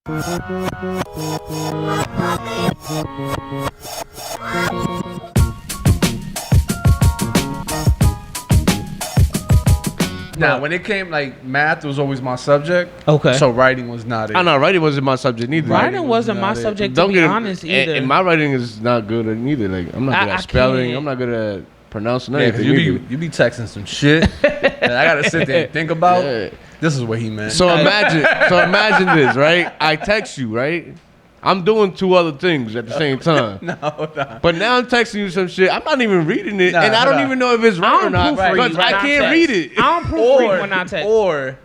Now, when it came, like, math was always my subject. Okay. So writing was not it. I know writing wasn't my subject neither. Writing wasn't my subject, to be honest, either. And my writing is not good neither. Like, I'm not good at spelling. I'm not good at pronouncing anything. You be texting some shit that I gotta sit there and think about. Yeah. This is what he meant. So imagine this, right? I text you, right? I'm doing two other things at the same time. No. But now I'm texting you some shit. I'm not even reading it, and I don't even know if it's right or not because I can't read it. I don't proofread when I text. Or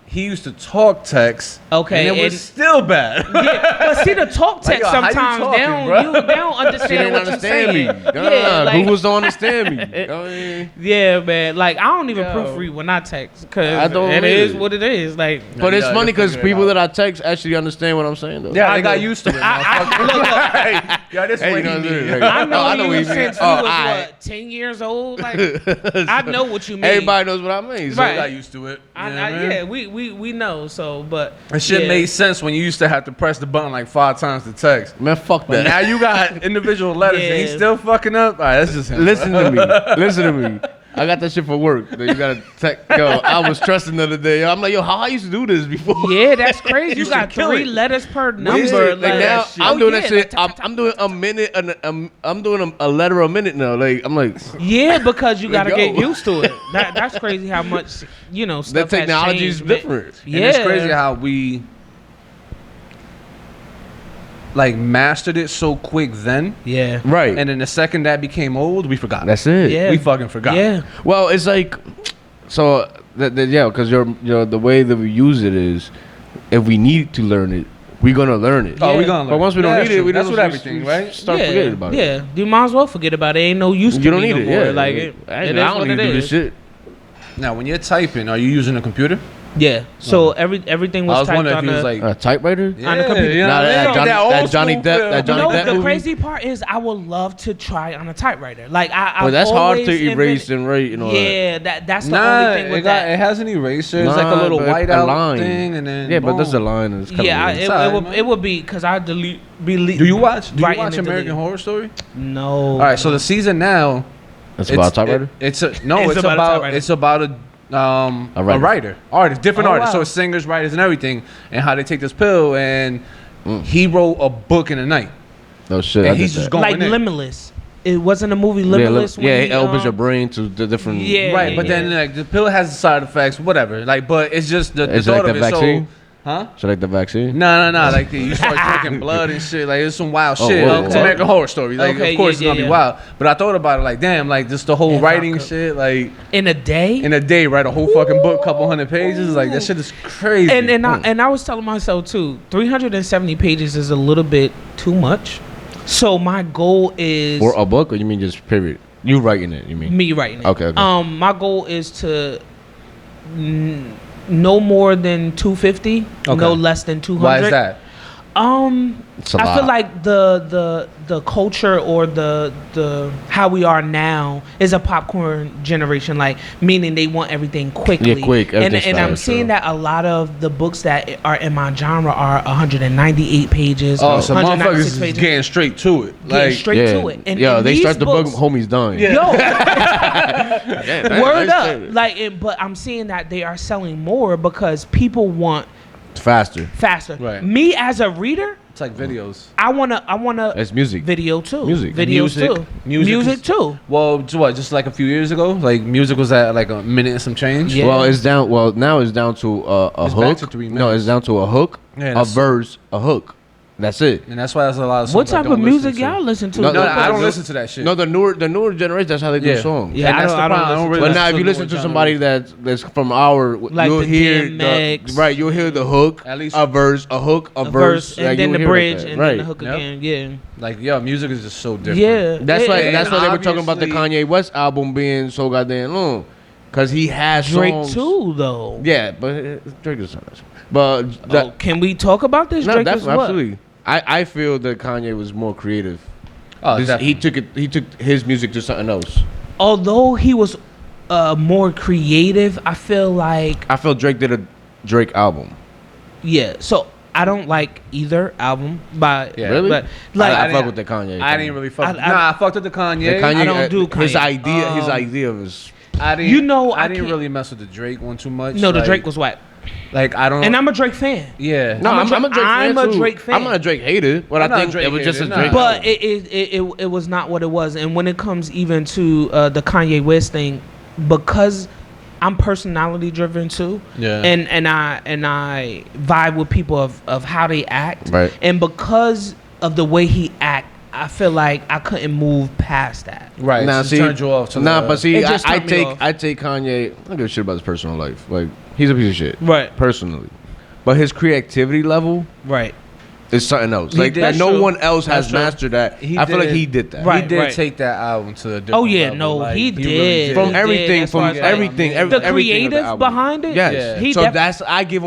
he used to talk text. Okay, and it was still bad. Yeah, but see the talk text like, sometimes they don't understand what you're saying. Google's don't understand me. Yeah, man. Like I don't even proofread when I text because it is what it is. Like, but it's funny because people that I text actually understand what I'm saying though. Yeah, I got used to it. Yeah, this way I know you since you was what 10 years old. Like I know what you mean. Everybody knows what I mean. So I got used to it. Yeah, we know. So, but that shit made sense when you used to have to press the button like 5 times to text. Man, fuck that. Now you got individual letters and he's still fucking up. All right, that's just him. Listen to me. I got that shit for work. You gotta yo, I was stressing the other day. I'm like, yo, how I used to do this before? Yeah, that's crazy. You got 3 letters per number. Like now, I'm doing that shit. I'm doing a minute. I'm doing a letter a minute now. Like I'm like, yeah, because you gotta get used to it. That's crazy how much stuff the technology is different. Yeah, and it's crazy how we like mastered it so quick then. Yeah. Right. And then the second that became old, we forgot. That's it. Yeah. We fucking forgot. Yeah. Well, it's like, so because the way that we use it is, if we need to learn it, we're gonna learn it. Oh, we're gonna learn. But once we don't need it, that's what everything, right? Start forgetting about it. Yeah. You might as well forget about it. Ain't no use to it. You don't need it. Yeah. Like I don't need to do this shit. Now, when you're typing, are you using a computer? Yeah. So everything was typed on a typewriter. On the computer. You know that Johnny Depp. The crazy part is I would love to try on a typewriter. Like but that's hard to erase and write and all that. Yeah, that's the only thing with that. It has an eraser. It's like a little whiteout thing, and then but there's a line. And it's it would be because I delete. Do you watch American Horror Story? No. All right, so the season now. It's about a typewriter. It's about a writer, artist, different artists. Wow. So it's singers, writers, and everything, and how they take this pill. And he wrote a book in a night. No shit. And he's just going like in. Limitless. It wasn't a movie Limitless. It opens your brain to the different. Right, but then like the pill has the side effects, whatever. Like, but it's just the thought of it. Vaccine? So. Huh? So like the vaccine? No. Like you start drinking blood and shit. Like it's some wild shit. Whoa. It's American Horror Story. Like of course it's gonna be wild. But I thought about it like damn, like just the whole writing shit. Like in a day, write a whole fucking book, couple hundred pages. Like that shit is crazy. And I was telling myself too, 370 pages is a little bit too much. So my goal is for a book, or you mean just period? You writing it? You mean me writing it? Okay. My goal is to. No more than 250, no less than 200. Why is that? I feel like the culture or the how we are now is a popcorn generation, like meaning they want everything quickly. Yeah, quick. And I'm seeing that a lot of the books that are in my genre are 198 pages. Oh, so motherfuckers is getting straight to it. Getting straight to it. And they start the book, homie's done. Yeah. Word up. But I'm seeing that they are selling more because people want faster. Right. Me as a reader, it's like videos. I wanna. It's music. Video too. Videos Music too. Well, what? Just like a few years ago, like music was at like a minute and some change. Yeah. Well, it's down. Well, now it's down to a hook. No, it's down to a hook, a verse, a hook. That's it. And that's why there's a lot of songs. What type of music y'all listen to? No, I don't listen to that shit. No, the newer generation, that's how they do songs. Yeah, I don't really. But now, if you listen to somebody that's from our, like you'll hear you'll hear the hook, at least a verse, a hook, a verse, and then the bridge, and then the hook again. Yeah. Like music is just so different. Yeah, that's why they were talking about the Kanye West album being so goddamn long, because he has Drake songs. too, though. Yeah, but Drake is not. But can we talk about this? No, Drake absolutely. I feel that Kanye was more creative. Oh, he took his music to something else. Although he was more creative, I feel Drake did a Drake album. Yeah. So I don't like either album, but really, but like I fuck with the Kanye. I didn't really fuck. I fucked with the Kanye. I don't do Kanye. His idea was. I didn't really mess with the Drake one too much. No, the Drake was whack. Like I don't, and I'm a Drake fan. Yeah, no, I'm a Drake fan. I'm a Drake fan. I'm not a Drake hater, but I think it was just a Drake. But it was not what it was. And when it comes even to the Kanye West thing, because I'm personality driven too, and I vibe with people of how they act, right? And because of the way he act, I feel like I couldn't move past that. Right. Now, see, turned you off to but see, I take Kanye. I don't give a shit about his personal life. Like, he's a piece of shit. Right. Personally. But his creativity level. Right. Is something else. Like no one else has mastered that. I feel like he did that. Right. He did take that album to a different level. No, like, he did. Really from everything, the creative behind it. Yes. Yeah. So that's I give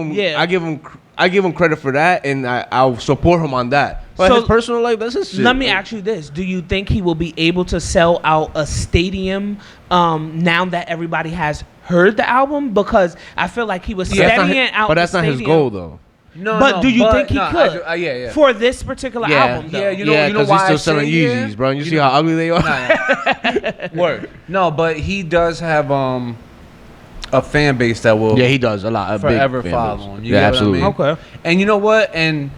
him credit for that, and I'll support him on that. But his personal life, that's his shit. Let me ask you this: do you think he will be able to sell out a stadium now that everybody has heard the album? Because I feel like he was steadying out. But that's not his goal, though. No, do you think he could? Yeah. For this particular album, though? Yeah, you know why he's still selling Yeezys, bro. You see how ugly they are? Word. No, but he does have a fan base that will he does a lot forever follow him. Yeah, absolutely. Okay. And you know what? And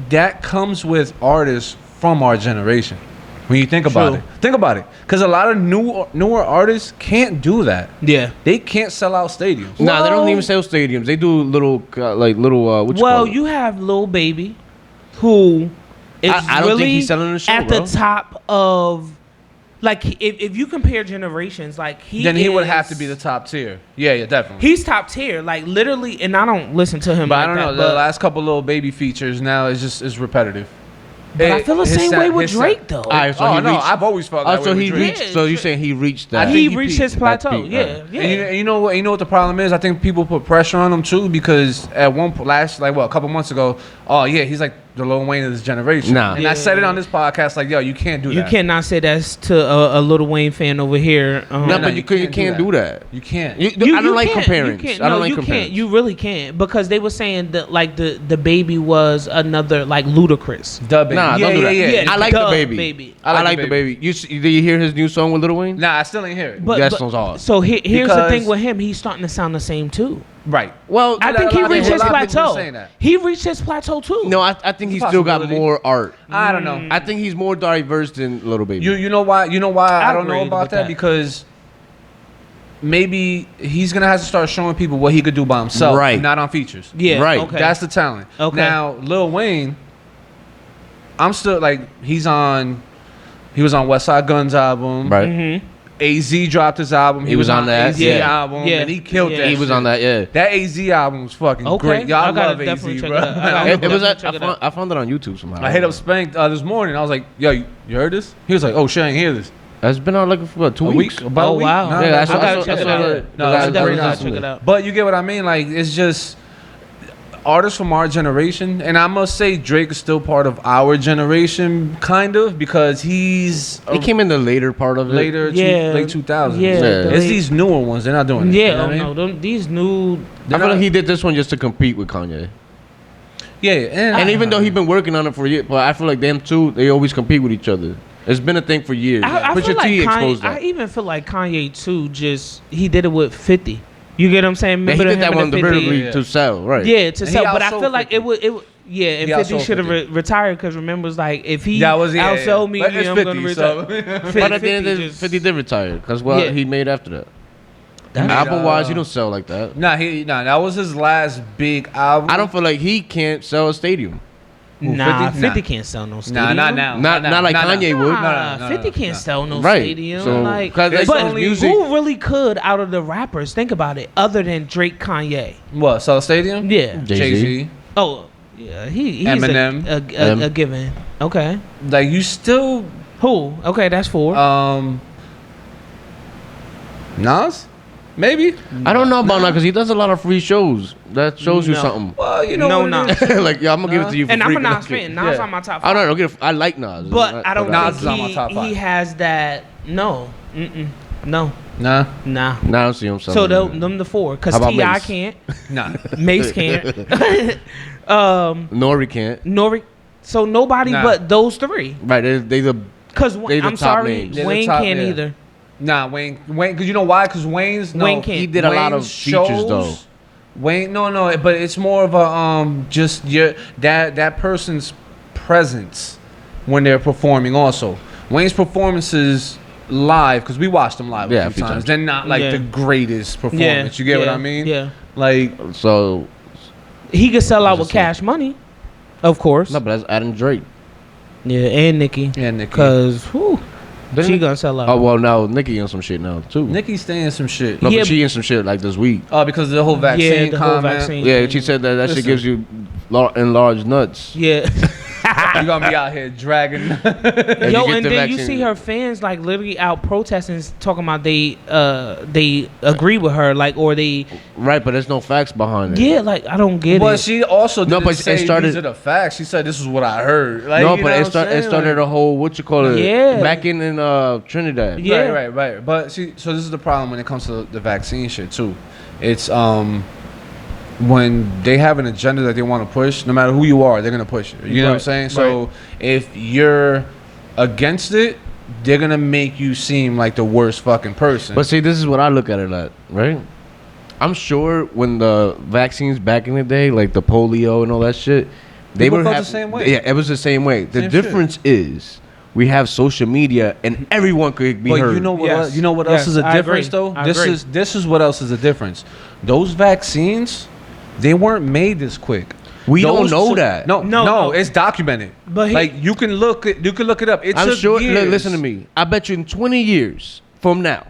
that comes with artists from our generation. When you think about it, because a lot of newer artists can't do that. Yeah, they can't sell out stadiums. Nah, they don't even sell stadiums. They do little. You have Lil Baby, who is I don't think he's selling the show, at the top of. Like, if you compare generations, like he would have to be the top tier. Yeah, definitely. He's top tier, like literally. And I don't listen to him. But I don't know. The last couple Lil Baby features now is repetitive. But I feel the same way with Drake, though. I've always felt that way with Drake. So you're saying he reached that? He reached his plateau. Yeah. And you know what the problem is? I think people put pressure on him too because at a couple months ago, he's like the Lil Wayne of this generation. Nah. And I said it on this podcast, like, yo, you can't do that. You cannot say that's to a Lil Wayne fan over here. But you can't do that. You can't. I don't like comparing. I don't like comparing. You really can't, because they were saying that like the Baby was another like Ludacris. The Baby. Nah, don't do that. Yeah, I like the Baby. I like the Baby. Did you hear his new song with Lil Wayne? Nah, I still ain't hear it. That song's hard. So here's the thing with him. He's starting to sound the same too. Right. Well, I think he reached his plateau. He reached his plateau too. No, I think he's still got more art. I don't know. I think he's more diverse than Lil Baby. You know why? I don't know about that because maybe he's gonna have to start showing people what he could do by himself, right? Not on features. Yeah, right. Okay. That's the talent. Okay. Now Lil Wayne, I'm still like he was on West Side Gun's album, right? Mm-hmm. AZ dropped his album. He was on that AZ album, and he killed that. He was on that. Yeah, that AZ album was fucking great. Y'all love AZ, bro. I found it on YouTube somehow. I hit up Spank this morning. I was like, "Yo, you heard this?" He was like, "Oh shit, I ain't hear this." It's been on like for 2 weeks. About a week. Wow. Yeah, I gotta check it out. No, I definitely gotta check it out. But you get what I mean? Like, it's just artists from our generation, and I must say Drake is still part of our generation, kind of, because he came in the later part of it. late 2000s. Yeah. It's these newer ones. They're not doing it. Yeah, these new. I feel like he did this one just to compete with Kanye. Yeah, and even though he's been working on it for years, but I feel like them two, they always compete with each other. It's been a thing for years. I feel like Kanye, I even feel like Kanye too. He did it with 50. You get what I'm saying? Remember he did that one deliberately to sell, right? Yeah, to sell. But I feel like it would. Yeah, and 50 should have retired because remember, it's like if he outsold me, I'm going to retire. But at the end, 50 did retire because he made after that. Album wise, he don't sell like that. Nah, that was his last big album. I don't feel like he can't sell a stadium. Nah, 50 can't sell no stadium. Not now. Not like Kanye would. Nah, 50 can't sell no stadium. So, but who really could out of the rappers? Think about it. Other than Drake, Kanye. What, sell a stadium? Yeah. Jay-Z. Oh, yeah. He's Eminem. a given. Okay. Like you still. Who? Okay, that's 4. Nas? Maybe. I don't know about Nas because he does a lot of free shows. That shows you something. Well, you know Nas. Like, I'm gonna give it to you for and free. I'm a Nas fan. Nas on my top 5. I don't know. I like Nas. But I don't Nas is think on my top 5. He has that. No. No. Nah. Now I don't see him selling. So them the 4. Because T.I. can't. Nah. Mace can't. Nori can't. So nobody but those three. Right. They the. Because I'm sorry, Wayne can't either. Nah, Wayne, because you know why? Because Wayne can't. He did a lot of features though. Wayne, no, but it's more of a just that person's presence when they're performing. Also, Wayne's performances live, because we watched them live a few times. They're not like the greatest performance. You get what I mean? Yeah. Like, so he could sell out with Cash Money, of course. No, but that's Adam Drake. Yeah, and Nicki. Because she gonna sell out. Oh well, no, Nicki in some shit now too. Nicki's staying some shit. No, but she in some shit like this week. Oh, because of the whole vaccine comment. Yeah, she said that shit gives you enlarged nuts. Yeah. You're gonna be out here dragging. Yo, and then you see her fans like literally out protesting, talking about they agree with her, like, or they. Right, but there's no facts behind it. Yeah, like I don't get it. But she also didn't say it started, these are the facts. She said this is what I heard. Like, no, but it started a whole back in Trinidad. Yeah, right. But so this is the problem when it comes to the vaccine shit too. It's when they have an agenda that they want to push, no matter who you are, they're gonna push it. You know what I'm saying? So if you're against it, they're gonna make you seem like the worst fucking person. But see, this is what I look at it at, right? I'm sure when the vaccines back in the day, like the polio and all that shit, they were the same way. Yeah, it was the same way. The difference is we have social media and everyone could be heard. But you know what? You know what else is a difference though? This is what else is a difference. Those vaccines, they weren't made this quick. We don't know that. No, it's documented. But like you can look it up. I'm sure. Listen to me. I bet you in 20 years from now,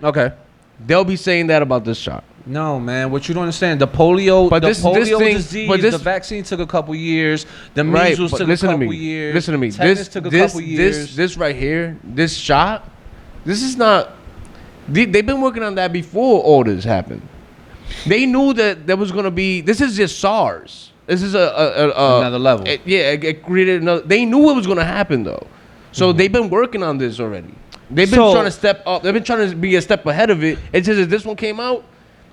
they'll be saying that about this shot. No, man. What you don't understand? The polio, disease. The vaccine took a couple years. The measles took a couple years. Listen to me. Tetanus took a couple years. This right here, this shot. This is not. They've been working on that before all this happened. They knew that there was gonna be. This is just SARS. This is another level. It created another. They knew it was gonna happen though, so they've been working on this already. They've been trying to step up. They've been trying to be a step ahead of it. It's just that this one came out,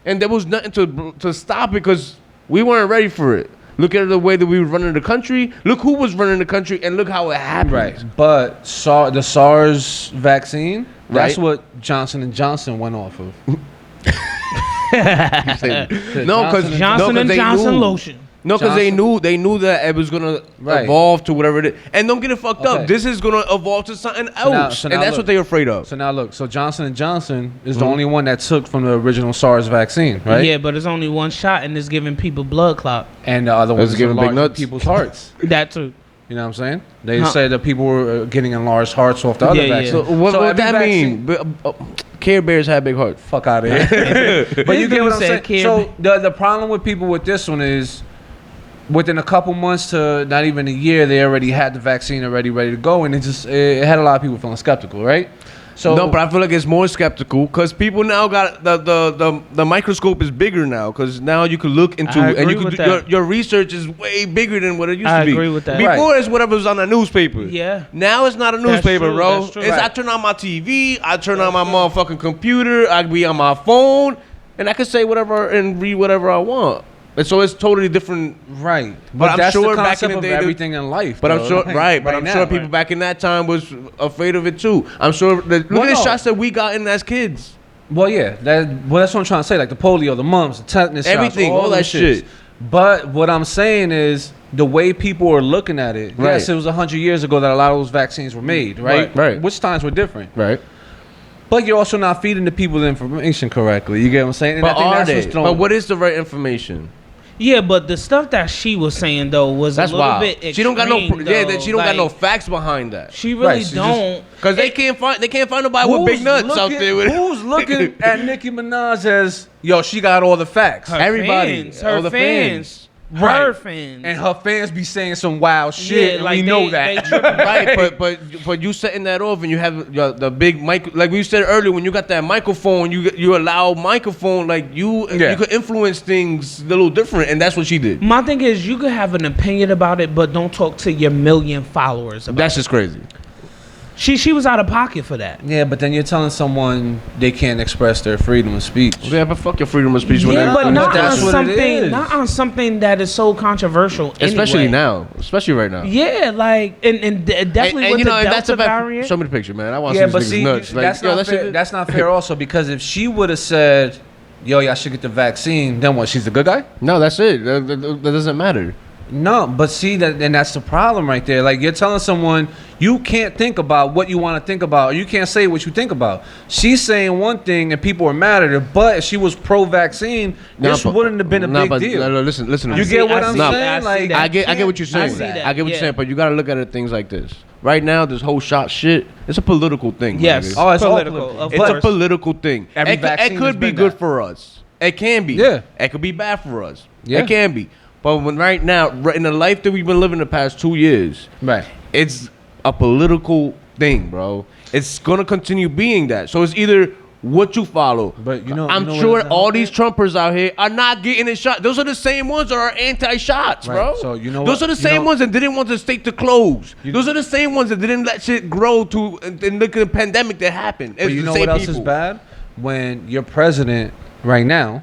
and there was nothing to stop it because we weren't ready for it. Look at the way that we were running the country. Look who was running the country, and look how it happened. Right, but the SARS vaccine. That's what Johnson & Johnson went off of. No, because Johnson & Johnson lotion. No, because they knew that it was gonna evolve to whatever it is. And don't get it fucked up. This is gonna evolve to something else, and that's what they're afraid of. So now look. So Johnson & Johnson is the only one that took from the original SARS vaccine, right? Yeah, but it's only one shot, and it's giving people blood clot. And the other one is giving big nuts people's hearts. That too. You know what I'm saying? They said that people were getting enlarged hearts off the other vaccine. So what that mean? Care Bears have big hearts. Fuck out of here. But you get what I'm saying? So the problem with people with this one is within a couple months to not even a year, they already had the vaccine already ready to go. And it had a lot of people feeling skeptical, right? So no, but I feel like it's more skeptical because people now got the microscope is bigger now because now you can look into and you can your research is way bigger than what it used to be. I agree with that. Before it's whatever was on the newspaper. Yeah. Now it's not a newspaper, bro. That's true. It's I turn on my TV, I turn on my motherfucking computer, I be on my phone, and I can say whatever and read whatever I want. And so it's totally different, right? But I'm that's sure the back in the day, everything in life. But I'm sure, but I'm sure people back in that time was afraid of it too. I'm sure. Look at the shots that we got in as kids. Well, yeah, that's what I'm trying to say. Like the polio, the mumps, the tetanus, everything, shots, all that shit. But what I'm saying is the way people are looking at it. Right. Yes, it was 100 years ago that a lot of those vaccines were made, right? Right. Which times were different, right? But you're also not feeding the people the information correctly. You get what I'm saying? And but I think that's but what is the right information? Yeah, but the stuff that she was saying though was a little bit extreme. She don't got she don't got no facts behind that. She really don't, because they can't find nobody with big nuts out there. Who's looking at Nicki Minaj as she got all the facts? Everybody, her fans. Her fans and her fans be saying some wild shit. Yeah, like we know that, right? But you setting that off, and you have the big mic. Like we said earlier, when you got that microphone, you allow microphone. Like you could influence things a little different, and that's what she did. My thing is, you could have an opinion about it, but don't talk to your million followers about That's just crazy. She was out of pocket for that. Yeah, but then you're telling someone they can't express their freedom of speech. Yeah, but fuck your freedom of speech. Yeah, but not that's on what it something, is. not on something that is so controversial. Especially anyway. now, especially right now. Yeah, like and definitely with you the know, Delta that's variant. Show me the picture, man. I want to Yeah, see but this see, nigga's nuts. Like, that's yo, not that fair. shit- That's not fair. Also, because if she would have said, "Yo, y'all should get the vaccine," then what? She's a good guy? No, that's it. That doesn't matter. No, but see that, and that's the problem right there. Like you're telling someone you can't think about what you want to think about, or you can't say what you think about. She's saying one thing, and people are mad at her. But if she was pro-vaccine, this wouldn't have been a big deal. No, listen. You get what I'm saying? I get what you're saying. see that. I get what you're Yeah. saying, but you got to look at it things like this. Right now, this whole shot shit, it's a political thing. Yes. nigga. Oh, it's all Political, political. of It's a course. political thing. Every It vaccine has could be been good that. for us. It can be. Yeah. It could be bad for us. Yeah. It can be. But when right now, in the life that we've been living the past 2 years, Right. it's a political thing, bro. It's gonna continue being that. So it's either what you follow. But you know, I'm you know sure what is all out these Trumpers out here are not getting a shot. Those are the same ones that are anti-shots, Right. bro. So you know those what? are the You same know- ones that didn't want the state to close. Those are the same ones that didn't let shit grow to and look at the pandemic that happened. But It's you the know same what else is people. bad? When your president right now,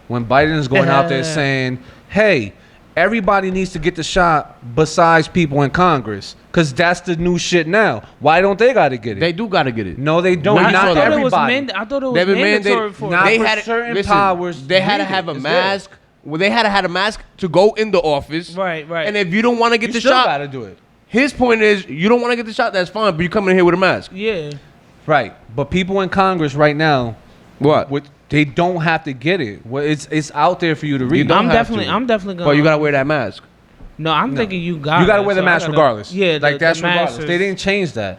when Biden is going out there saying, "Hey, everybody needs to get the shot besides people in Congress, because that's the new shit now. Why don't they got to get it? They do gotta get it. No, they don't. I Not thought I everybody. thought it was They've been mandatory mandated. for Not They for had certain listen, powers. They had to needed. have a It's mask. Well, they had to have a mask to go in the office. Right. And if you don't want to get You the still shot, got to do it. his point is you don't want to get the shot. That's fine, but you come in here with a mask. Yeah. Right. But people in Congress right now, What? they don't have to get it. Well, it's out there for you to read. don't I'm have definitely to. gonna. Well, you gotta wear that mask. No, I'm thinking you got. You got to wear the mask regardless. Yeah, like that's the regardless. mask They is- didn't change that.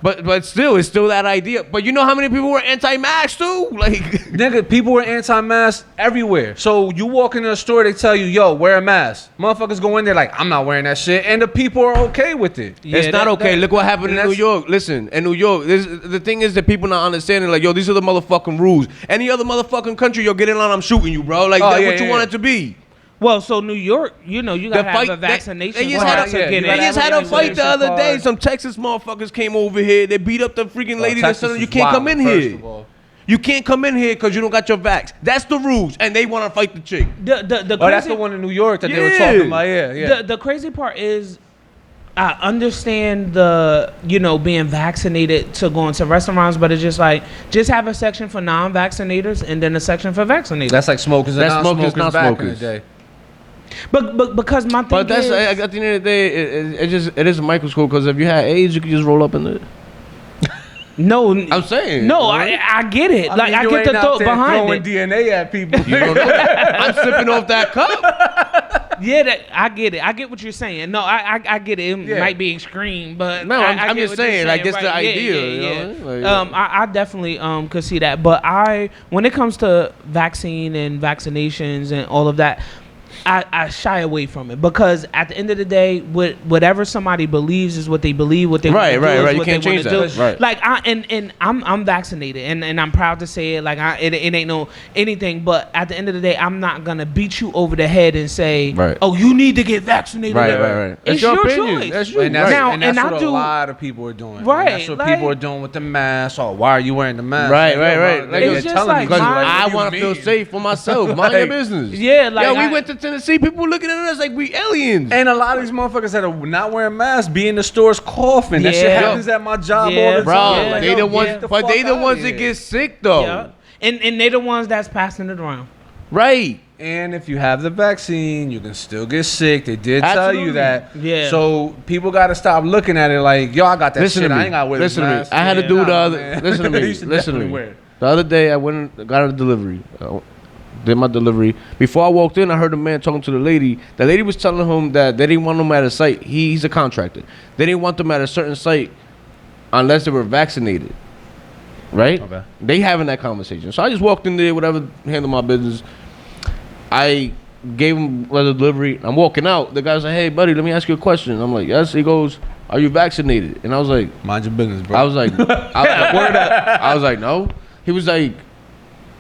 But still, it's still that idea. But you know how many people were anti-mask too? Like, Nigga, people were anti-mask everywhere. So you walk into a store, they tell you, "Yo, wear a mask." Motherfuckers go in there like, "I'm not wearing that shit," and the people are okay with it. Yeah, it's not okay. Look what happened and in New that's- York. Listen, in New York, the thing is that people not understanding. Like, yo, these are the motherfucking rules. Any other motherfucking country, you're getting on, I'm shooting you, bro. Like, Oh, that's yeah, what you yeah, want yeah. it to be. Well, so New York, you know, you gotta have a they vaccination just card had to a, get you in. they gotta just have had a a fight the vaccination other day. card. Some Texas motherfuckers came over here. They beat up the freaking lady that's Texas telling you is can't come wild, in first here. of all. You can't come in here because you don't got your vax. That's the rules, and they want to fight the chick. The Oh, that's crazy- the one in New York that they were Yeah. talking about. Yeah. The crazy part is, I understand the being vaccinated to go into restaurants, but it's just like just have a section for non-vaccinators and then a section for vaccinators. That's like smokers and That's smokers, non-smokers back in the non-smokers. day. but because my thing But that's is, at the end of the day, it is a microscope. Because if you had AIDS, you could just roll up in it. no, I'm saying. no, right? I get it. I Like mean, I you get ain't the out thought there behind throwing it. DNA at people. You don't know that. I'm sipping off that cup. Yeah, I get it. I get what you're saying. No, I get it. It Yeah. might be extreme, but No, I'm get just what saying, you're like, just the right? idea, Yeah, you yeah, know? yeah. Like, I definitely could see that, but when it comes to vaccine and vaccinations and all of that, I shy away from it because at the end of the day, whatever somebody believes is what they believe. What they Right, wanna do right, is right. You what can't they wanna change that. do. Right. Like I'm vaccinated and I'm proud to say it. Like it ain't no anything, but at the end of the day, I'm not gonna beat you over the head and say, Right. "Oh, you need to get vaccinated." Right. It's That's your opinion. choice. That's you. And that's, Right. Now, and that's and I what do- a lot of people are doing. Right, And that's what like- people are doing with the mask. Oh, why are you wearing the mask? Right, Like, yo, right. bro, Like, they're it's just telling like you, Because mine- I what do want to you feel mean? safe for myself. Mind your Like, business. Yeah, like Yo, we I- went to Tennessee. People looking at us like we aliens. And a lot of these motherfuckers that are not wearing masks be in the stores coughing. That shit Yeah. happens at my job Yeah. all the Bro, time. Like, they yo, the get ones, the but fuck they the outta ones that here. get sick though. Yeah. And they're the ones that's passing it around. Right. And if you have the vaccine, you can still get sick. They did tell Absolutely. you that. Yeah. So people got to stop looking at it like, yo, I got that Listen shit. to me. I ain't got to wear this Listen to me. mask. I had Yeah. to do the Nah, other. man. Listen to me. You should Listen to definitely me. wear it. The other day I went and got a delivery. Did my delivery. Before I walked in, I heard a man talking to the lady. The lady was telling him that they didn't want him at a site. He's a contractor. They didn't want them at a certain site unless they were vaccinated. Right? Okay. They having that conversation. So I just walked in there, whatever, handle my business. I gave him the delivery. I'm walking out. The guy's like, "Hey, buddy, let me ask you a question." I'm like, "Yes." He goes, "Are you vaccinated?" And I was like, Mind your business, bro. I was like, I was like, no. He was like,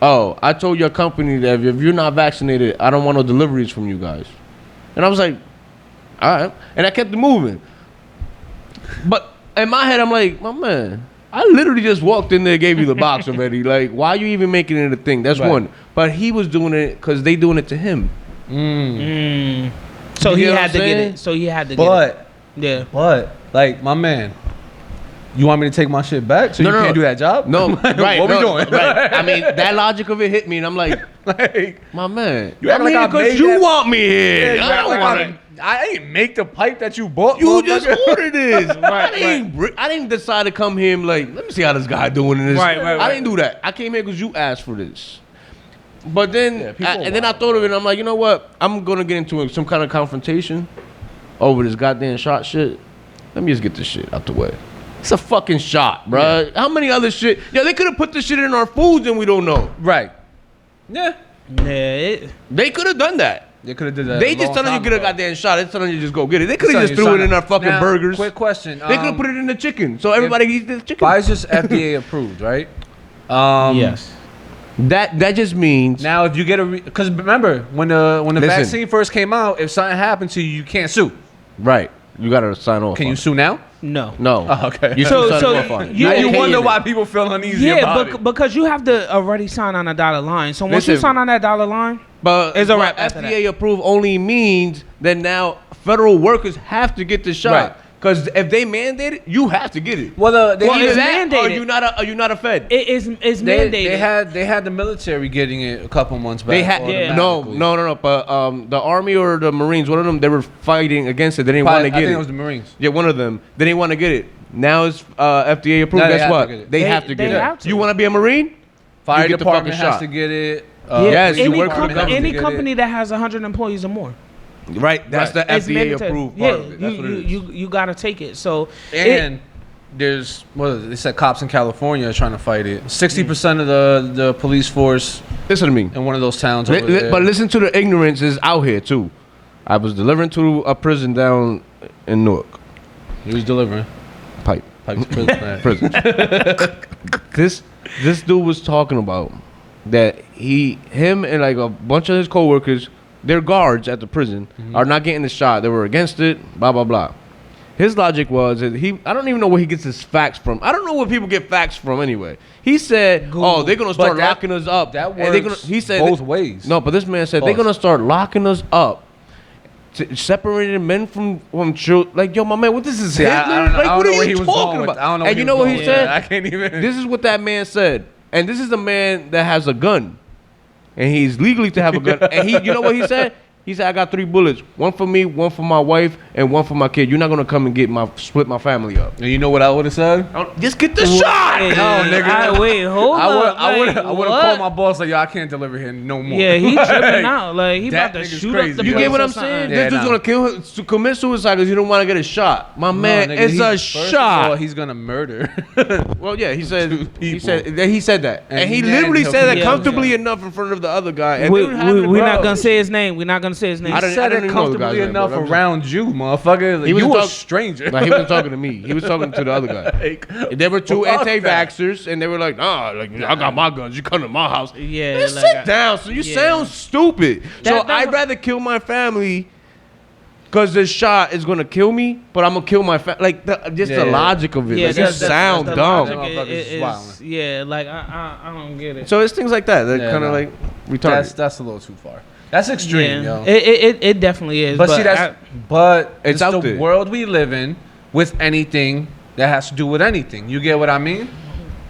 oh, I told your company that if you're not vaccinated, I don't want no deliveries from you guys. And I was like, all right. And I kept it moving. But in my head, I'm like, my man, I literally just walked in there, gave you the box already. Like, why are you even making it a thing? That's one. But he was doing it because they doing it to him. So he had to get it. So he had to get it. Yeah. But like, my man, you want me to take my shit back so you can't do that job? No, right. What we doing? Right. I mean, that logic of it hit me, and I'm like, my man, you act like I because you want me here. Yeah, I don't want I ain't make the pipe that you bought. You just ordered this. Right. I didn't decide to come here and like, let me see how this guy doing this. Right. I didn't do that. I came here because you asked for this. But then, then I thought of it, and I'm like, you know what? I'm gonna get into some kind of confrontation over this goddamn shot shit. Let me just get this shit out the way. It's a fucking shot, bro. Yeah. How many other shit? Yeah, they could have put this shit in our foods and we don't know. Right. Yeah. Yeah. They could have done that. They could have did that. They just telling you get a goddamn shot. They telling you just go get it. They could have just threw it in our fucking burgers. Quick question. They could have put it in the chicken, so everybody eats the chicken. Pfizer's FDA approved, right? Yes. That just means now if you get because remember when the vaccine first came out, if something happened to you, you can't sue. Right. You gotta sign off. Can you sue now? No. Oh, okay. You you wonder why people feel uneasy about it. Because you have to already sign on a dotted line. So once you sign on that dotted line, but it's a wrap. FDA approved only means that now federal workers have to get the shot. Right. Because if they mandate it, you have to get it. Well, it's mandated. Are you not a Fed? It's mandated. They had the military getting it a couple months back. They had no. But the Army or the Marines, one of them, they were fighting against it. They didn't want to get it. I think it was the Marines. Yeah, one of them. They didn't want to get it. Now it's FDA approved. Guess what? They have to get it. You want to be a Marine? Fire department has to get it. Yes, any company that has 100 employees or more. Right, that's the FDA approved part of it. That's what it is. You gotta take it. So there's they said cops in California are trying to fight it. 60% of the police force. Listen to me. In one of those towns. But listen to the ignorance is out here too. I was delivering to a prison down in Newark. He was delivering pipes to prison. This dude was talking about that him and like a bunch of his coworkers. Their guards at the prison are not getting the shot. They were against it, blah, blah, blah. His logic was that I don't even know where he gets his facts from. I don't know where people get facts from anyway. He said, Google. They're going to start locking us up. That works he said both ways. No, but this man said they're going to start locking us up. Separating men from children. Like, yo, my man, what this is Hitler? What are you talking about? I don't know and you know what he said? I can't even. This is what that man said. And this is the man that has a gun. And he's legally to have a gun. And you know what he said? He said, I got 3 bullets. One for me, one for my wife, and one for my kid. You're not going to come and split my family up. And you know what I would have said? Just get the shot! No, nigga. Wait, hold up. I would have called my boss like, yo, I can't deliver here no more. Yeah, he tripping out. Like, he about to shoot up the place. You get what I'm saying? Yeah, this dude's going to commit suicide because he don't want to get a shot. My man, it's a shot. Well, he's going to murder. Well, yeah, he said that. And he literally said that comfortably enough in front of the other guy. And we're not going to say his name. We're not going to say his name. He said it comfortably enough around you, motherfucker. Like, you a stranger. He wasn't talking to me. He was talking to the other guy. There were 2 anti-vaxxers, and they were like, nah, like, I got my guns. You come to my house. Yeah. Man, sit down. So you sound stupid. I'd rather kill my family because this shot is going to kill me, but I'm going to kill my family. Like, the logic of it. Yeah, like, it sound dumb. Like, I don't get it. So it's things like that. They're kind of like retarded. That's a little too far. That's extreme, yo. It definitely is. But see, it's out the there. world we live in with anything that has to do with anything. You get what I mean?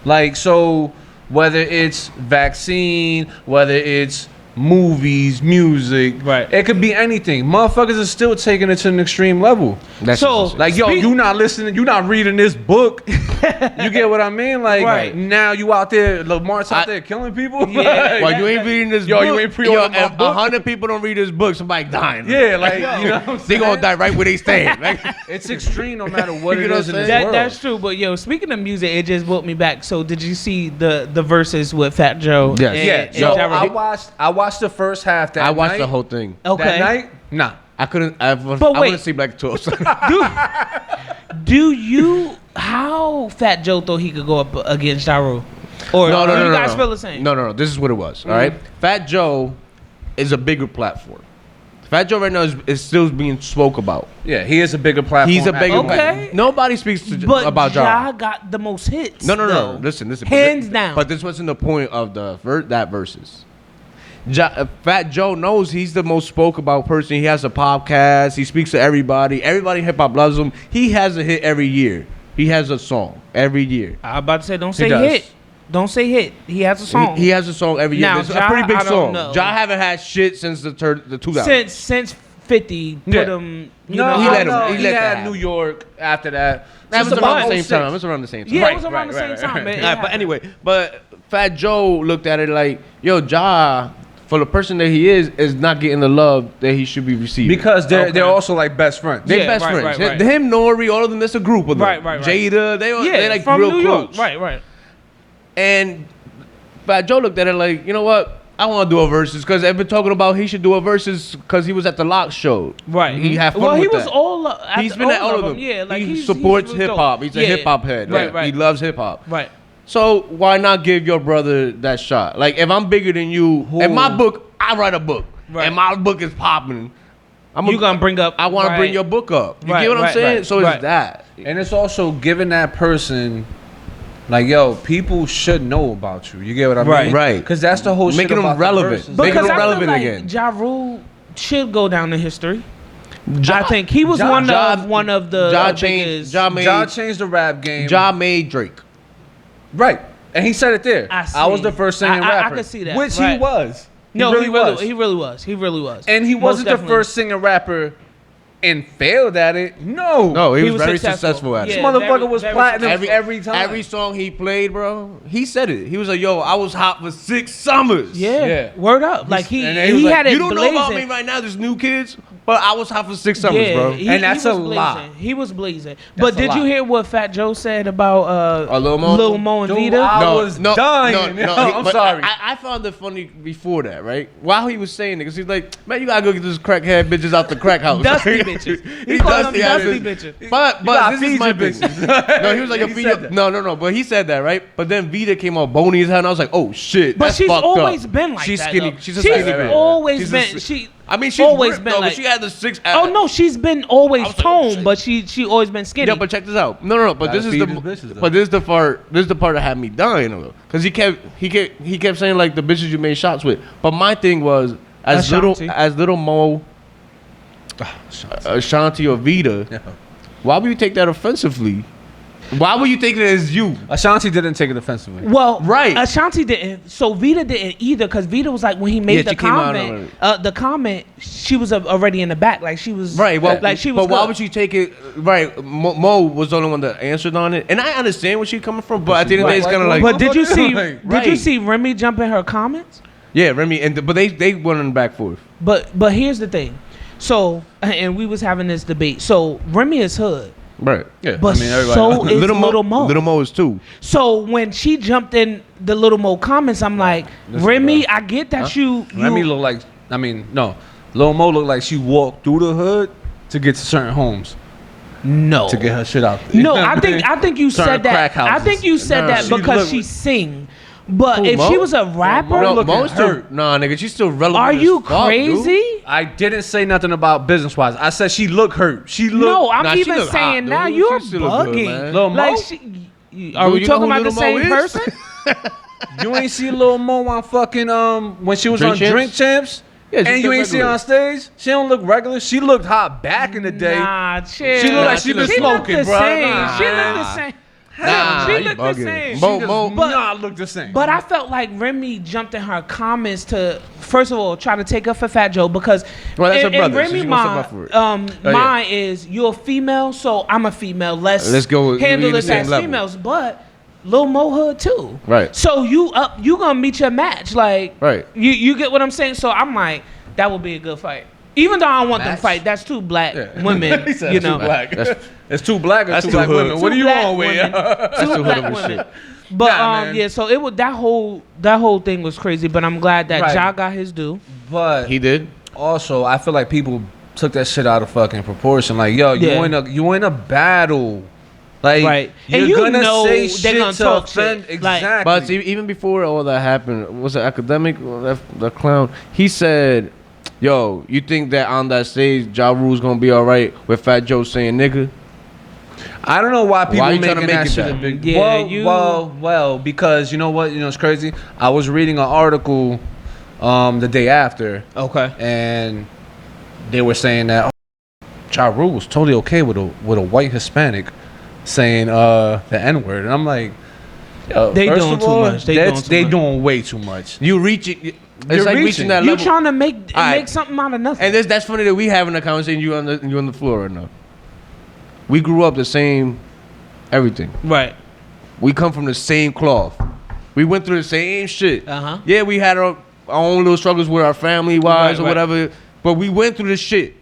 Like, so whether it's vaccine, whether it's movies, music, right? It could be anything. Motherfuckers are still taking it to an extreme level. So, like, yo, you not listening, you not reading this book. You get what I mean? Like, now you out there, Lamartz out there killing people. Yeah. Well, you ain't reading this book. You ain't pre-ordering my book. 100 people don't read this book, somebody dying. Yeah, like, you know what I'm saying? They gonna die right where they stand. Like, it's extreme no matter what it is in this world. That's true. But yo, speaking of music, it just brought me back. So did you see the verses with Fat Joe? Yes. So I watched the first half that night. I watched the whole thing. Okay. That night? Nah. I couldn't. I wouldn't see Black 12. Do you? How Fat Joe thought he could go up against Ja Rule? Or no, you guys feel the same? No. This is what it was. All right. Fat Joe is a bigger platform. Fat Joe right now is still being spoke about. Yeah, he is a bigger platform. He's a bigger. Okay. Nobody speaks about Ja Ja. got the most hits. No. Listen. Hands down. But this wasn't the point of that verses. Fat Joe knows he's the most spoke about person. He has a podcast. He speaks to everybody. Everybody in hip hop loves him. He has a hit every year. He has a song every year. I'm about to say, don't say hit. Don't say hit. He has a song. He has a song every year. Now, It's Ja, a pretty big I don't song. know. Ja haven't had shit since the 2000s. Since 50 put him. He let him. He had New York after that. That was Just around the about same 06. time. It was around the same time. Yeah, it was around the same time. Man. But anyway, Fat Joe looked at it like, yo, Ja, for the person that he is not getting the love that he should be receiving. Because they're also like best friends. They're Yeah, best right, friends. right. Him, Nori, all of them, that's a group of them. Right. Jada, they like from real New close. York. Right. And Fat Joe looked at it like, you know what? I want to do a versus because they've been talking about he should do a versus because he was at the Lock show. Right. He had fun well, with he was that. all. He's been at all of them. Yeah, like he supports he's hip hop. He's a Yeah. hip hop head. Right. He loves hip hop. Right. So why not give your brother that shot? Like if I'm bigger than you, in my book, I write a book, Right. and my book is popping. You gonna bring up? I want to right. bring your book up. You Right, get what I'm right, saying? right, So right. it's that. And it's also giving that person, like, yo, people should know about you. You get what I mean? Right. Right. Because that's the whole shit Making them about the relevant. verses. Making Because them I feel relevant like again. Ja Rule should go down in history. Ja, I think he was Ja- one of the Ja biggest. changed. Ja Ja changed the rap game. Ja made Drake. Right. And he said it there. I was see. the first singing I rapper. could see that. Which Right. he was. No, he really was. He really was. And he Most wasn't the definitely. first singing rapper and failed at it. No. He He was was very successful. successful at This it. Yeah. motherfucker very- was very platinum every time. Every song he played, bro, he said it. He was like, "Yo, I was hot for 6 summers." Yeah. Yeah. Word up. Like he and then he was like, had it You don't know about me blazing. right now. There's new kids, but I was hot for 6 summers, bro. And that's he a was lot. blazing. He was blazing. That's But a did lot. you hear what Fat Joe said about Lil Mo? Lil Mo and Dude, Vita? I was dying. I'm but sorry. I found it funny before that, right? While he was saying it, because he's like, "Man, you gotta go get those crackhead bitches out the crack house." Dusty bitches. He called them dusty bitches. But gotta this is feed my your business. bitches. No, he was like, He "Yo, feed said your-" that. No. But he said that, right? But then Vita came out bony as hell, and I was like, "Oh shit!" But that's she's fucked always up. been like she's that. skinny. though. She's a skinny bitch. always She's a been. s- I mean, she's always ripped, been though, like- but she had the 6. Oh no, she's been always I was like, oh, toned, shit. but she always been skinny. Yeah, but check this out. No. But Gotta this is feed the. his bitches, though. But this is the part. This is the part that had me dying though, because he kept saying like the bitches you made shots with. But my thing was Ashanti. as little Mo, Ashanti or Vita. Yeah. Why would you take that offensively? Why would you take it as you? Ashanti didn't take it offensively. Well, Right. Ashanti didn't. So Vita didn't either, because Vita was like when he made Yeah, the she came out comment. The comment, she was already in the back, like she was Right. Well, like she was. But why good. would you take it? Right. Mo was the only one that answered on it, and I understand where she's coming from. But at the end of the day, it's kind of like, But did you see? Right. Did you see Remy jump in her comments? yeah, Remy, but they went on back forth. But here's the thing. So and we was having this debate. So Remy is hood, Right. Yeah. but so is Little Mo. Little Mo is too. So when she jumped in the Little Mo comments, I'm like, Listen, Remy, bro. I get that you Remy looked like, no. Lil Mo looked like she walked through the hood to get to certain homes no. to get her shit out there. No, I think you Certain said that. crack houses. I think you said Nah, that she because look- she sing. But Who, if Mo? she was a rapper, Mo No, looking Mo's still hurt. nah, nigga. She's still relevant. are as you fuck, crazy? dude. I didn't say nothing about business wise. I said she looked hurt. She looked. No, I'm Nah, she even look saying hot, now dude. you're She still look good, bugging. man. Lil Mo? Like, are Dude, we you know talking who about the Lil Mo same is? person? You ain't see Lil Mo on fucking when she was Drink on Champs? Drink Champs. Yeah, she And you look ain't see her regular. on stage. She don't look regular. She looked hot back in the day. Nah, chill. She look like she she been look smoking, looked the bro. same. Nah. She looked the same. Nah, she you looked the bugging. same. Mo- She does Mo- not look the same. But I felt like Remy jumped in her comments to, first of all, try to take up for Fat Joe because Well, that's her in brother, so Remy she gonna mind, step up for it. yeah. mine is you're a female, so I'm a female. Let's go handle be the this same as level. females. But Lil Mo hood too. Right. So you gonna meet your match. Like Right. you get what I'm saying? So I'm like, that would be a good fight. Even though I don't want them Match? to fight, that's two black Yeah. women. He said You it's know, too black. That's- It's too black or That's two too black hood. women. What Two do you black want with? women. Two too black hood of a women. shit. But Nah, man. yeah, so it was that whole thing was crazy. But I'm glad that Right. Ja got his due. But He did. also, I feel like people took that shit out of fucking proportion. Like, yo, Yeah. you in a battle. Like, Right. you're And you gonna know say they're shit gonna to talk offend. shit. Like- Exactly. But even before all that happened, was it academic? The clown. He said, yo, you think that on that stage, Ja Rule's gonna be all right with Fat Joe saying nigga? I don't know why people you trying to making make that it shit that? a big. Yeah, Well, because you know what? You know it's crazy. I was reading an article, the day after, Okay. and they were saying that Ja Rule was totally okay with a white Hispanic saying the N-word, and I'm like, yo, They first doing of too all, much. They doing way too much. You reaching. It's You're like reaching. reaching that You level. trying to make Alright. something out of nothing. And that's funny that we having a conversation. You on the floor right now. We grew up the same, everything. right. We come from the same cloth. We went through the same shit. Uh-huh. Yeah, we had our own little struggles with our family wise or Right. whatever, but we went through this shit.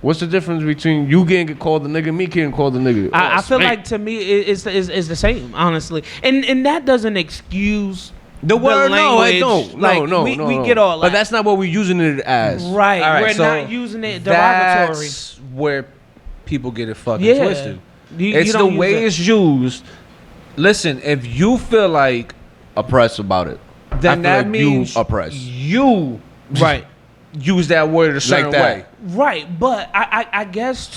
What's the difference between you getting called the nigga and me getting called the nigga? I feel like to me it's the same, honestly, and that doesn't excuse the word. No, I language. don't. Like, No. we get all But that. that's not what we're using it as. Right. All right, We're so not using it derogatory. That's where people get it fucking Yeah. twisted. You It's the don't use way it. it's used. Listen, if you feel like, Oppressed about it. then I feel that like means you oppressed. you Right. use that word a certain that. way. Right, but I guess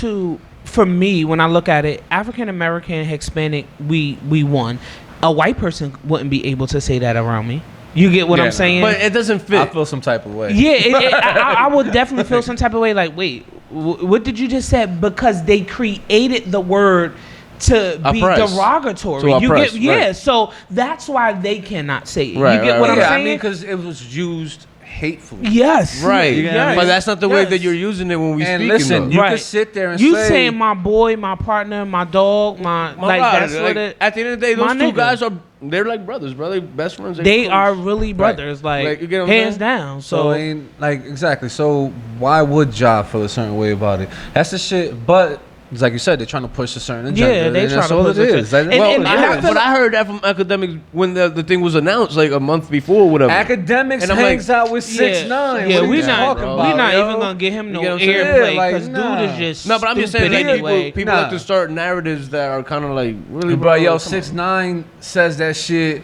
for me, when I look at it, African American, Hispanic, we won. A white person wouldn't be able to say that around me. You get what Yeah, I'm no. saying? But it doesn't fit. I feel some type of way. Yeah, I would definitely feel some type of way. Like, wait, what did you just say? Because they created the word to be Oppress. derogatory. To You oppress, get, right. So that's why they cannot say it. Right, you get right, what right. I'm Yeah, I saying? mean, because it was used hatefully. Yes, Right. You get what I mean? But that's not the way Yes. that you're using it when we And speaking. listen, though. you Right. can sit there and You say, saying my boy, my partner, my dog, my like God, that's what it. at the end of the day, my those two nigga. guys they're like brothers, brother, best friends. They close. are really brothers, like you get what I'm hands saying? down. so So ain't like exactly. So why would Ja feel a certain way about it? That's the shit. But it's like you said, they're trying to push a certain agenda. Yeah, they and that's trying to all push it a is. certain- That's and- all and it I is. feel But I heard that from academics when the thing was announced like a month before, or whatever. Academics And I'm hangs like, out with 6ix9ine. Yeah, What are we you not talking bro. we about, not yo? even gonna get him You no get what I'm saying? airplay Yeah, like, because nah. dude is just No, but I'm just saying, stupid like, anyway. people Nah. like to start narratives that are kind of like really, Bro, yo, come on. 6ix9ine says that shit.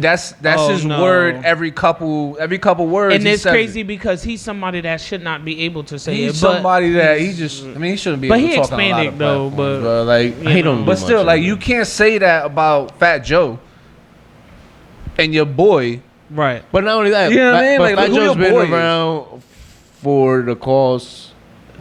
That's Oh, his no. word every couple words. And he it's says crazy it. because he's somebody that should not be able to say He's it. But somebody that he just. I mean, he shouldn't be. But able he to talk on a lot expanded, of though, platforms, but- bro. Like, You he know. don't. but do still, much like, of you it. can't say that about Fat Joe and your boy. right. But not only that, You know what I mean? But Like, Fat who Joe's your been boy is? around for the cause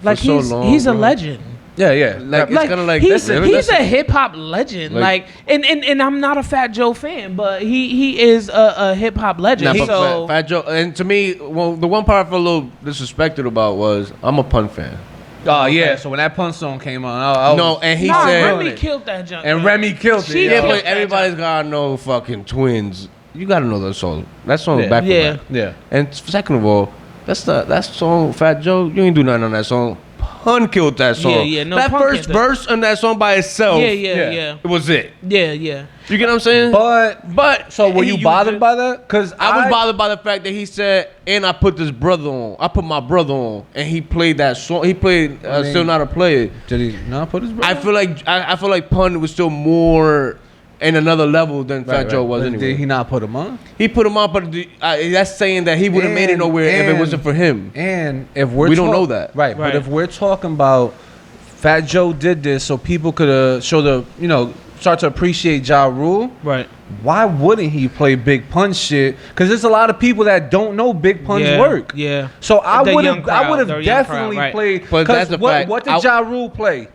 Like for so he's long. he's a bro. legend. Yeah, yeah. Like, it's kind of like he's really? a hip hop legend. Like- And I'm not a Fat Joe fan, but he is a hip hop legend. Nah, but So Fat Joe, and to me, well, the one part I felt a little disrespected about was I'm a pun fan. Oh yeah. So when that pun song came on, I was, No, and he nah, said, Remy killed that junk. and man. Remy killed it. She yeah, yo. killed but everybody's gotta know fucking Twins. You gotta know that song. That song Yeah. back to Yeah. back. Yeah. And second of all, that song, Fat Joe, you ain't do nothing on that song. Pun killed that song. Yeah, no, that Pun first killed that. verse on that song by itself, Yeah. it was it. Yeah. You get what I'm saying? But so were he you used bothered it- by that? Because I was bothered by the fact that he said, and I put this brother on. I put my brother on, and he played that song. He played I mean- Still Not a Player. Did he not put his? I feel like Pun was still more in another level than Fat Joe was But anyway. Did he not put him on? He put him on, but that's saying that he would have made it And- nowhere if it and- wasn't for him. And if we're We don't know that. right? Right. But if we're talking about Fat Joe did this so people could start to appreciate Ja Rule. Right. Why wouldn't he play Big Pun shit? Because there's a lot of people that don't know Big Pun's Yeah, work. yeah. So I The would young have crowd, the definitely young crowd, right. played. But 'cause that's the what, fact. what did Ja Rule play?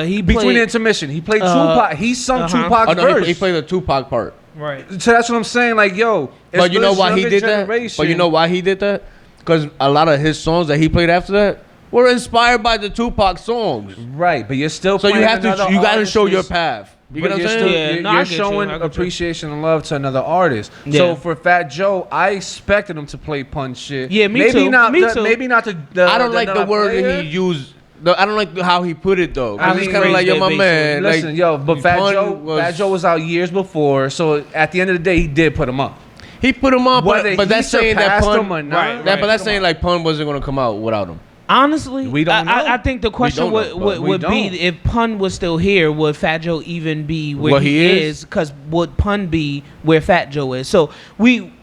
He Between played, intermission, he played Tupac. He sung uh-huh. Tupac's Oh no, verse. he played the Tupac part. right. So that's what I'm saying. Like, yo, it's But you know this why he younger did that? generation- But you know why he did that? Because a lot of his songs that he played after that were inspired by the Tupac songs. Right, but you're still. So you playing have to, another you got to show your artist's- path. You but get what I'm you're saying? still- Yeah, you're, no, I you're get you, showing I get you. appreciation and love to another artist. Yeah. So for Fat Joe, I expected him to play Pun shit. Yeah, me maybe too. Not Me the, too. Maybe not the. I don't like the not word player. that he used. I don't like how he put it though. I Cause it's mean, kind of like, yo, my basically. man. Listen, like, yo, but Fat Pun Joe was out years before. So at the end of the day, he did put him up. he put him on, Whether but he that's saying that surpassed Pun. him or not, Right, But that's put him saying up. like Pun wasn't gonna come out without him. Honestly, we don't know. I think the question would be if Pun was still here, would Fat Joe even be where he is? Because would Pun be where Fat Joe is? So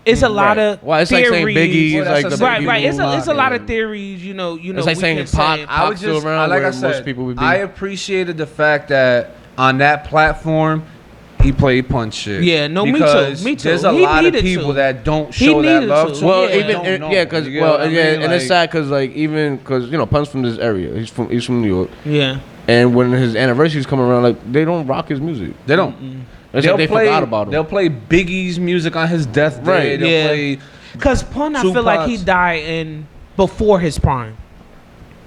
it's a lot of it's theories. like saying Biggie is like the right. It's a lot of theories. You know. It's like saying Pac still around. Like I said, most people would be. I appreciated the fact that on that platform, he played Pun shit. Yeah, no, me too. There's a lot of people that don't show that love to. Well, and it's sad because Pun's from this area. He's from New York. Yeah. And when his anniversaries come around, like they don't rock his music. They don't. They forgot about him. They'll play Biggie's music on his death day. Right. They'll play. Because Pun, I feel like he died before his prime.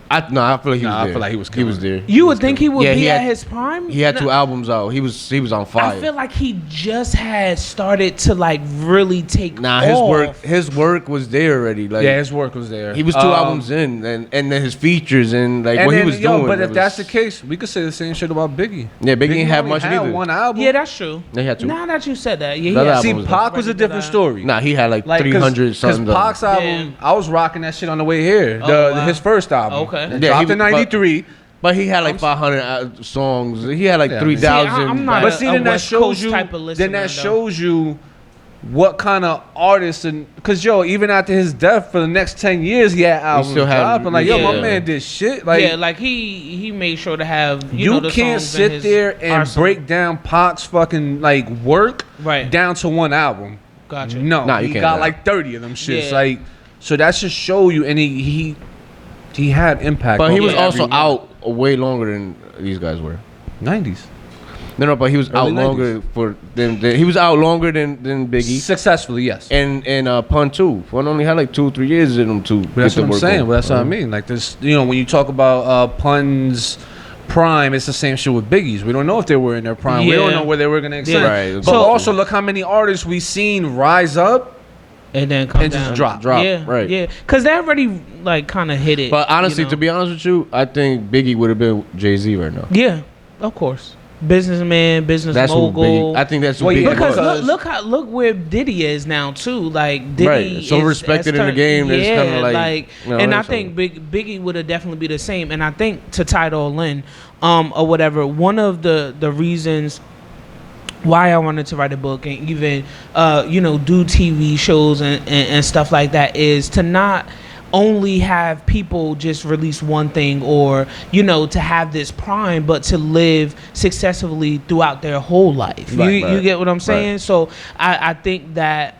I feel like he was there. I feel like he was there. You would think he would be at his prime? He had 2 albums out. He was on fire. I feel like he just had started to like really take off. His work was there already. Like, his work was there. He was 2 albums in, and then his features and what he was doing. But if that's the case, we could say the same shit about Biggie. Yeah, Biggie didn't have much either. 1 album. Yeah, that's true. They had 2. Now that you said that, yeah. See, Pac was a different story. Nah, he had like 300 something. Because Pac's album, I was rocking that shit on the way here. His first album. Okay. Dropped in 93. But he had like 500 songs. He had like 3,000. But see, then that shows you what kind of artist, and because even after his death, for the next 10 years, he had albums dropping. Like, my man did shit. Like, like he made sure to have. You can't sit there and break down Pac's fucking like work down to 1 album. Gotcha. No, he got like 30 of them shits. Like, so that should show you, and he had impact. But he was also out way longer than these guys were. 90s. No, but he was out longer he was out longer than Biggie. Successfully, yes. And Pun too. Pun only had like 2 or 3 years in him too. That's what I'm saying. That's what I mean. Like this, when you talk about Pun's prime, it's the same shit with Biggie's. We don't know if they were in their prime. We don't know where they were gonna excel. Right. But also look how many artists we seen rise up and then come down. Just drop. Yeah, right. Yeah, because they already like kind of hit it. But honestly, to be honest with you, I think Biggie would have been Jay-Z right now. Yeah, of course. Businessman, business mogul. I think that's what Biggie because look where Diddy is now too. Like Diddy so respected in the game. Yeah, kind of like and I think Biggie would have definitely be the same. And I think to tie it all in, or whatever. One of the reasons why I wanted to write a book and even do TV shows and stuff like that is to not only have people just release one thing or to have this prime, but to live successfully throughout their whole life. You get what I'm saying? Right. So I think that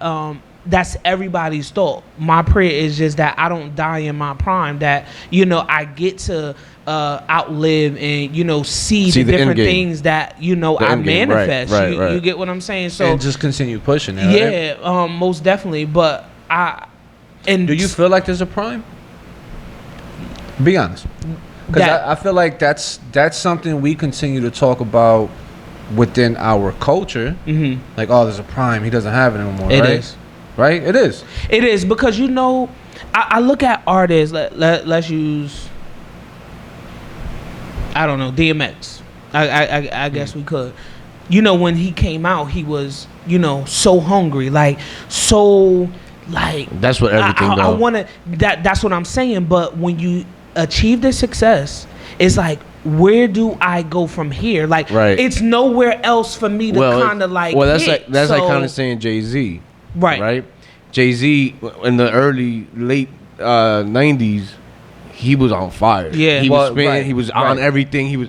that's everybody's thought. My prayer is just that I don't die in my prime, that I get to outlive and see the different things that I manifest. Right. You get what I'm saying? So and just continue pushing it. Yeah, most definitely. But do you feel like there's a prime? Be honest, because I feel like that's something we continue to talk about within our culture. Mm-hmm. Like, there's a prime. He doesn't have it anymore. It right? is. Right? It is. It is because I look at artists. Let's use. I don't know, DMX. I guess we could. When he came out, he was so hungry, like so. Like that's what everything I want to. That's what I'm saying. But when you achieve this success, it's like, where do I go from here? Like, it's nowhere else for me to kind of like. Well, that's like kind of saying Jay-Z, right? Jay-Z in the late 90s, he was on fire. Yeah, he was spinning. He was on everything. He was,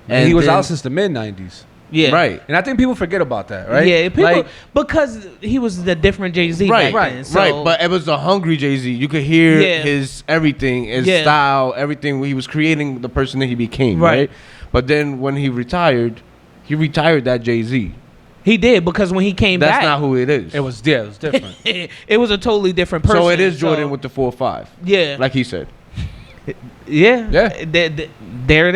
and he was out since the mid 90s. Yeah, right. And I think people forget about that, right? Yeah, because he was the different Jay-Z, back then, so. Right. But it was the hungry Jay-Z. You could hear his everything, his style, everything. He was creating the person that he became, right? But then when he retired that Jay-Z. He did, because when he came back, that's not who it is. It was different. It was a totally different person. So it is Jordan with the 4 or 5. Yeah, like he said. Yeah. There it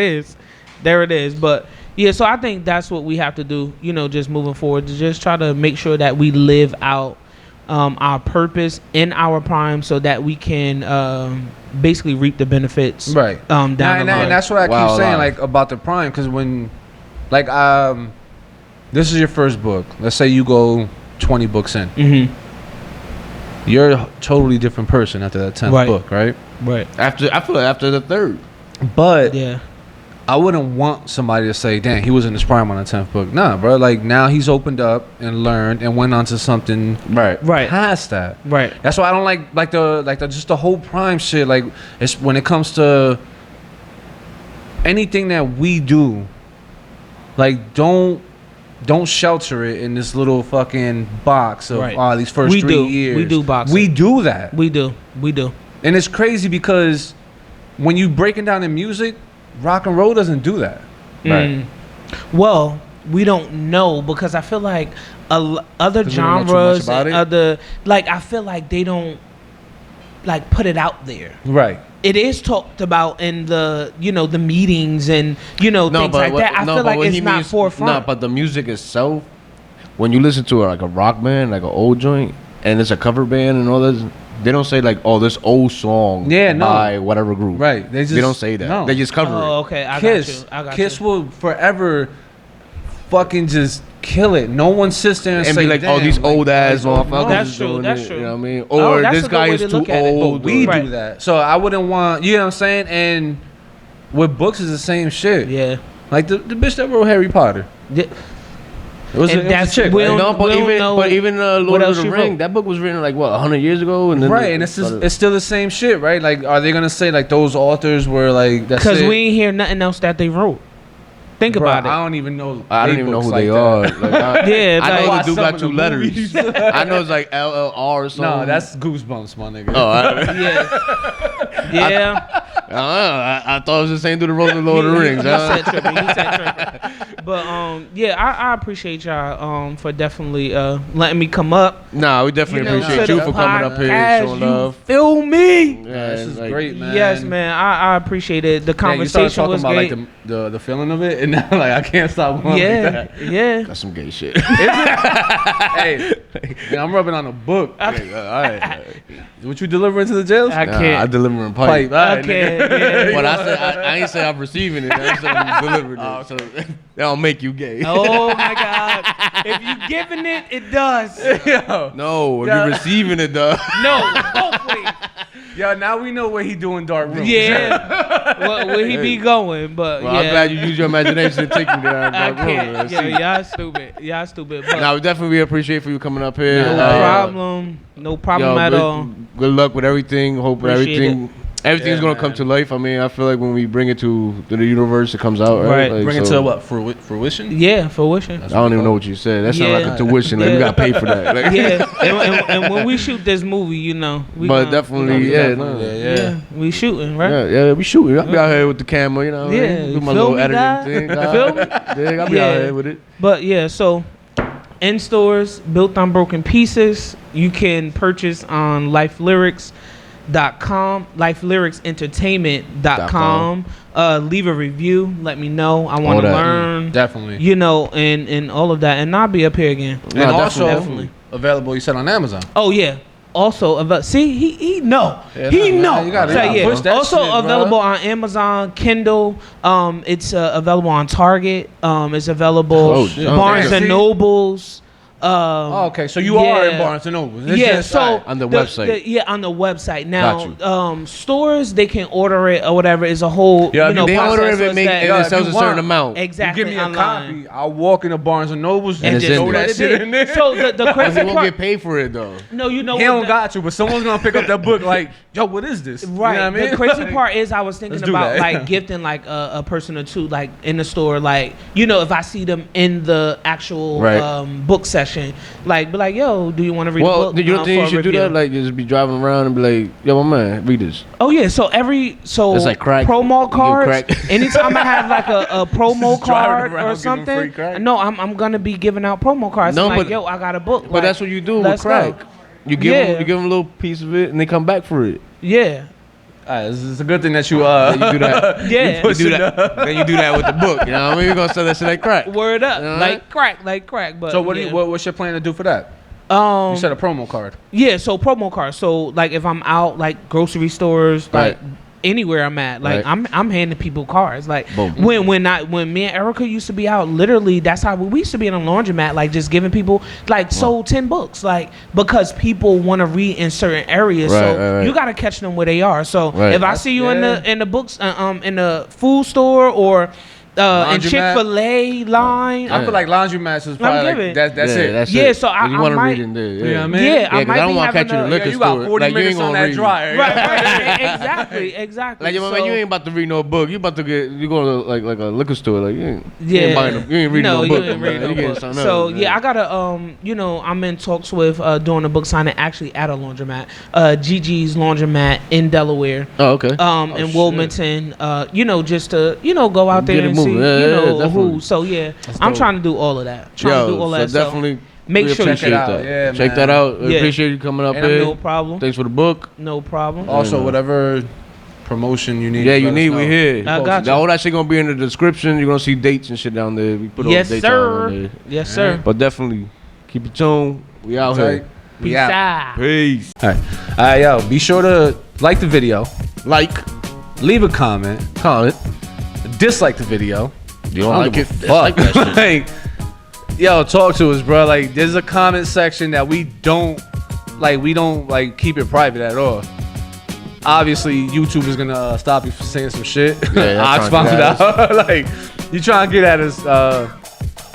is. But. Yeah, so I think that's what we have to do, just moving forward, to just try to make sure that we live out our purpose in our prime so that we can basically reap the benefits down the line. And that's what I keep saying, like, about the prime, because when, like, this is your first book. Let's say you go 20 books in. Mm-hmm. You're a totally different person after that 10th book, right? Right. I feel like after the third. But Yeah. I wouldn't want somebody to say, "Damn, he was in his prime on the 10th book." Nah, bro. Like now he's opened up and learned and went on to something Right. past that. Right. That's why I don't like the just the whole prime shit. Like it's when it comes to anything that we do, like don't shelter it in this little fucking box of these first 3 years. We do boxing. We do that. We do. And it's crazy because when you breaking down the music, rock and roll doesn't do that. Right. Well, we don't know because I feel like other genres and other I feel like they don't like put it out there. Right. It is talked about in the the meetings and things like that. I feel like it's not forefront. No, but the music itself, when you listen to like a rock band, like an old joint, and it's a cover band and all this, they don't say like, "Oh, this old song by whatever group." Right. They don't say that. No. They just cover it. Oh, okay. I Kiss. got you. Kiss will forever fucking just kill it. No one sits there and say, be like, "Oh, these old ass motherfuckers." That's true. That's true. You know what I mean? Or this guy is too old. But we do that. So I wouldn't want. You know what I'm saying? And with books is the same shit. Yeah. Like the bitch that wrote Harry Potter. Yeah. It was a chick. But even Lord of the Ring, that book was written like what 100 years ago, and then and it's still the same shit, right? Like, are they gonna say like those authors were like? Because we ain't hear nothing else that they wrote. Think about it. I don't even know. I don't even know who they are. Like, I know the dude got 2 letters. I know it's like LLR or something. No, that's Goosebumps, my nigga. Oh, yeah. I thought it was the same dude that wrote the Lord of the Rings. He said tripping. But I appreciate y'all for definitely letting me come up. Nah, we definitely appreciate you for coming up here, showing love. Feel me? Yeah, this is great, man. Yes, man. I apprate it. The conversation was great. About like the feeling of it, and now like I can't stop going like that. Yeah. That's some gay shit. Hey, man, I'm rubbing on a book. All right. What you delivering to the jails? I can't. I delivering pipe. I can't. Yeah. But I ain't say I'm receiving it. I said I'm delivering it. So that'll make you gay. Oh my God! If you giving it, it does. No, if you're receiving it, does. No, hopefully. Yeah, now we know where he doing dark rooms. Yeah, where he be going, but I'm glad you use your imagination to take me there. I can't. Y'all stupid. But now we definitely appreciate for you coming up here. No problem at all. Good luck with everything. Hope everything's gonna come to life. I mean, I feel like when we bring it to the universe, it comes out, right? Like, bring it to what? Fruition? Yeah, fruition. I don't even know what you said. That sounds like a tuition. Like we gotta pay for that. Like, and when we shoot this movie, we shooting, right? Yeah, we shooting. I'll be out here with the camera, do my little editing thing. Feel me? Yeah, I'll be out here with it. But so in stores, Built on Broken Pieces. You can purchase on lifelyrics.com, lifelyricsentertainment.com. Leave a review. Let me know. I want to learn. Definitely. And all of that. And I'll be up here again. And also available, you said, on Amazon. Oh, yeah. Also, he know. Yeah, he know. You gotta push that also shit, available on Amazon, Kindle. It's available on Target. It's available Barnes and Nobles. Okay, so you are in Barnes and Noble. So on the website. On the website. Now, stores, they can order it or whatever. Is a whole they order it and it sells a certain amount. Exactly. You give me online. a copy. I'll walk into Barnes and Nobles and just throw that shit in there. So the crazy part, he won't get paid for it though. No, you know he don't got you, but someone's gonna pick up that book like, yo, what is this? Right. You know what I mean? The crazy part is I was thinking about like gifting like a person or two like in the store, like if I see them in the actual book session, like be like, yo, do you want to read a book? Well, you don't think you should do that? Like just be driving around and be like, yo, my man, read this. Oh yeah, so it's like crack. Promo cards. Anytime I have like a promo card or something, no, I'm gonna be giving out promo cards. No, like, yo, I got a book. But that's what you do with crack. You give them a little piece of it and they come back for it. Yeah. It's a good thing that you do that. Yeah. You do that. Then you do that with the book. You know what I mean? You're gonna sell that shit like crack. Word up. Like crack. But so what's your plan to do for that? You said a promo card. Yeah, so promo card. So like if I'm out like grocery stores, like anywhere I'm at. Like Right. I'm handing people cards. Like Boom. when me and Erica used to be out, literally that's how we used to be in a laundromat, like just giving people like sold 10 books, like because people want to read in certain areas. So you gotta catch them where they are. So if I see you in the books in the food store or in Chick-fil-A line. I feel like laundromats is probably like that's it. Yeah, so I want to might read in there. You know what I mean? Yeah, I because might I don't be want to catch you in the liquor you got store. 40 Like, you ain't minutes on gonna that read. dryer. right, exactly. Like, So, man, you ain't about to read no book. You about to you go to like a liquor store. Like, you ain't buying you ain't reading no book. You ain't reading no getting book. something So else, yeah, I gotta I'm in talks with doing a book signing actually at a laundromat, Gigi's Laundromat in Delaware. Oh, okay. In Wilmington, just to go out there Get it and moving. see Yeah, who. definitely. So yeah, That's I'm dope. trying to do all of that. Definitely. Make we sure you appreciate check it out. that. Yeah, check man. that out. We Yeah. appreciate you coming up And here. No problem. Thanks for the book. No problem. Also, Yeah. whatever promotion you need. Yeah, let you us need. know. We here. I got you. All that shit gonna be in the description. You're gonna see dates and shit down there. We put all Yes, the dates sir. on there. Yes, sir. But definitely keep it tuned. We out here. Peace out. Peace. All right, yo. Be sure to like the video, Like, leave a comment, dislike the video. you don't I like don't it? give a Dislike that fuck. shit. Like, yo, talk to us, bro. Like, there's a comment section that we don't keep it private at all. Obviously, YouTube is gonna stop you from saying some shit. Yeah, Ox found out. Like, you trying to get at us.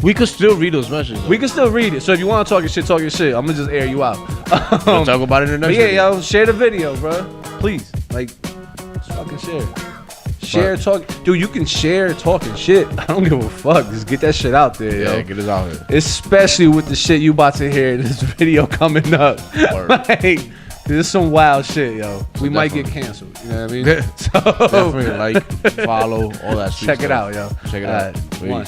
We could still read those messages. We can still read it. So if you want to talk your shit, talk your shit. I'm gonna just air you out. We'll talk about it in the But next yeah, video. yo, share the video, bro. Please, like, just fucking share. Share, talk, dude. You can share talking shit. I don't give a fuck. Just get that shit out there, Yeah, yo. get it out here. Especially with the shit you about to hear in this video coming up. Word. Like, there's some wild shit, yo. We might get Definitely. canceled. You know what I mean? Yeah. So Definitely like, follow, all that sweet check it stuff. out, yo. Check it All out. right, Peace. one.